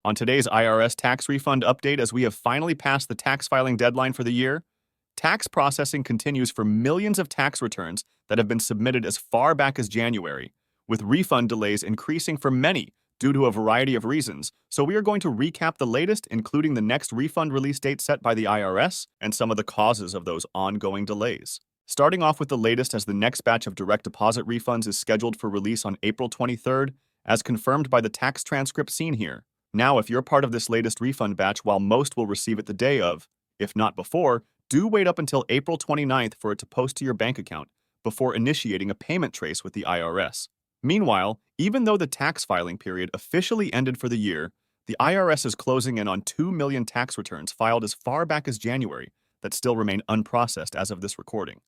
On today's IRS tax refund update, as we have finally passed the tax filing deadline for the year, tax processing continues for millions of tax returns that have been submitted as far back as January, with refund delays increasing for many due to a variety of reasons. So we are going to recap the latest, including the next refund release date set by the IRS and some of the causes of those ongoing delays. Starting off with the latest, as the next batch of direct deposit refunds is scheduled for release on April 23rd, as confirmed by the tax transcript seen here. Now, if you're part of this latest refund batch, while most will receive it the day of, if not before, do wait up until April 29th for it to post to your bank account before initiating a payment trace with the IRS. Meanwhile, even though the tax filing period officially ended for the year, the IRS is closing in on 2 million tax returns filed as far back as January that still remain unprocessed as of this recording.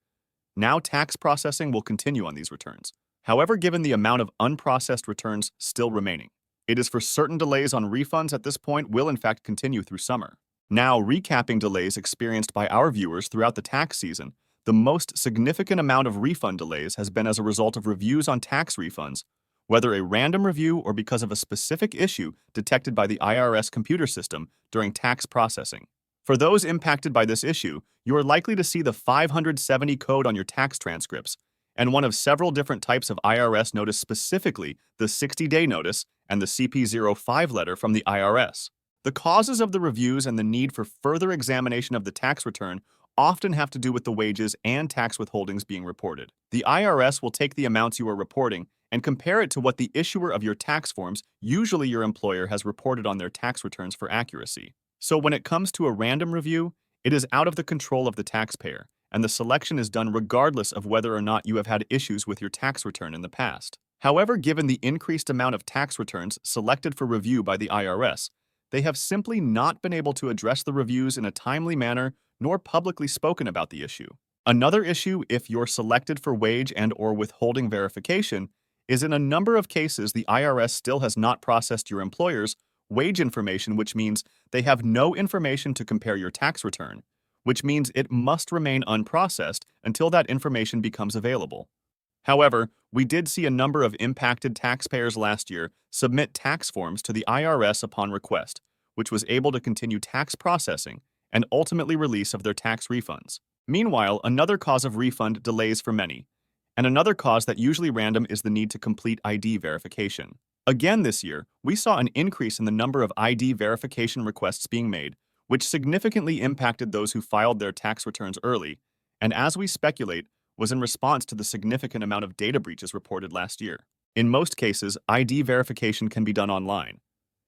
Now, tax processing will continue on these returns. However, given the amount of unprocessed returns still remaining, it is for certain delays on refunds at this point will in fact continue through summer. Now, recapping delays experienced by our viewers throughout the tax season, the most significant amount of refund delays has been as a result of reviews on tax refunds, whether a random review or because of a specific issue detected by the IRS computer system during tax processing. For those impacted by this issue, you are likely to see the 570 code on your tax transcripts, and one of several different types of IRS notice, specifically the 60-day notice and the CP05 letter from the IRS. The causes of the reviews and the need for further examination of the tax return often have to do with the wages and tax withholdings being reported. The IRS will take the amounts you are reporting and compare it to what the issuer of your tax forms, usually your employer, has reported on their tax returns for accuracy. So when it comes to a random review, it is out of the control of the taxpayer, and the selection is done regardless of whether or not you have had issues with your tax return in the past. However, given the increased amount of tax returns selected for review by the IRS, they have simply not been able to address the reviews in a timely manner nor publicly spoken about the issue. Another issue, if you're selected for wage and/or withholding verification, is in a number of cases the IRS still has not processed your employer's wage information, which means they have no information to compare your tax return, which means it must remain unprocessed until that information becomes available. However, we did see a number of impacted taxpayers last year submit tax forms to the IRS upon request, which was able to continue tax processing and ultimately release of their tax refunds. Meanwhile, another cause of refund delays for many, and another cause that usually random, is the need to complete ID verification. Again this year, we saw an increase in the number of ID verification requests being made, which significantly impacted those who filed their tax returns early, and as we speculate, was in response to the significant amount of data breaches reported last year. In most cases, ID verification can be done online.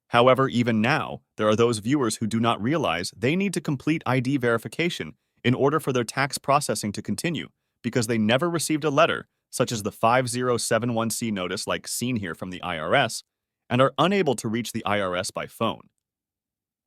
However, even now, there are those viewers who do not realize they need to complete ID verification in order for their tax processing to continue, because they never received a letter, such as the 5071C notice like seen here from the IRS, and are unable to reach the IRS by phone.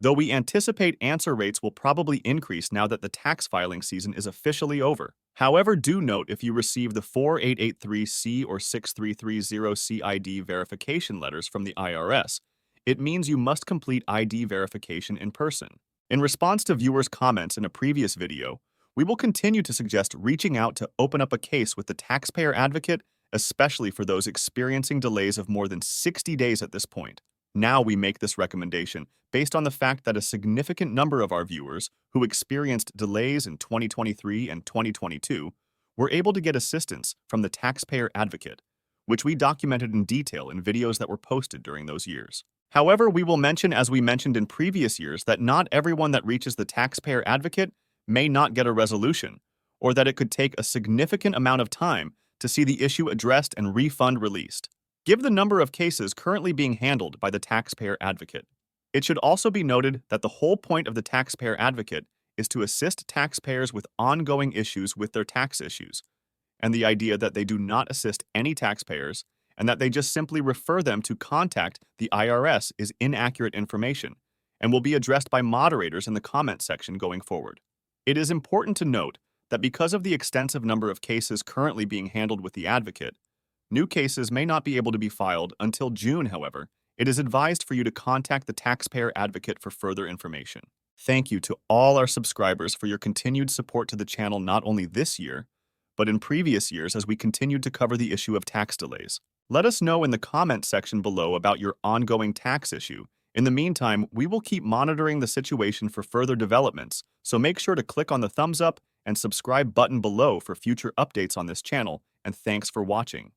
Though we anticipate answer rates will probably increase now that the tax filing season is officially over. However, do note, if you receive the 4883C or 6330C ID verification letters from the IRS, it means you must complete ID verification in person. In response to viewers' comments in a previous video, we will continue to suggest reaching out to open up a case with the taxpayer advocate, especially for those experiencing delays of more than 60 days at this point. Now we make this recommendation based on the fact that a significant number of our viewers who experienced delays in 2023 and 2022 were able to get assistance from the taxpayer advocate, which we documented in detail in videos that were posted during those years. However, we will mention, as we mentioned in previous years, that not everyone that reaches the taxpayer advocate may not get a resolution, or that it could take a significant amount of time to see the issue addressed and refund released. Give the number of cases currently being handled by the taxpayer advocate. It should also be noted that the whole point of the taxpayer advocate is to assist taxpayers with ongoing issues with their tax issues, and the idea that they do not assist any taxpayers and that they just simply refer them to contact the IRS is inaccurate information and will be addressed by moderators in the comment section going forward. It is important to note that because of the extensive number of cases currently being handled with the advocate, new cases may not be able to be filed until June. However, it is advised for you to contact the taxpayer advocate for further information. Thank you to all our subscribers for your continued support to the channel, not only this year, but in previous years as we continued to cover the issue of tax delays. Let us know in the comment section below about your ongoing tax issue In the meantime, we will keep monitoring the situation for further developments, so make sure to click on the thumbs up and subscribe button below for future updates on this channel, and thanks for watching.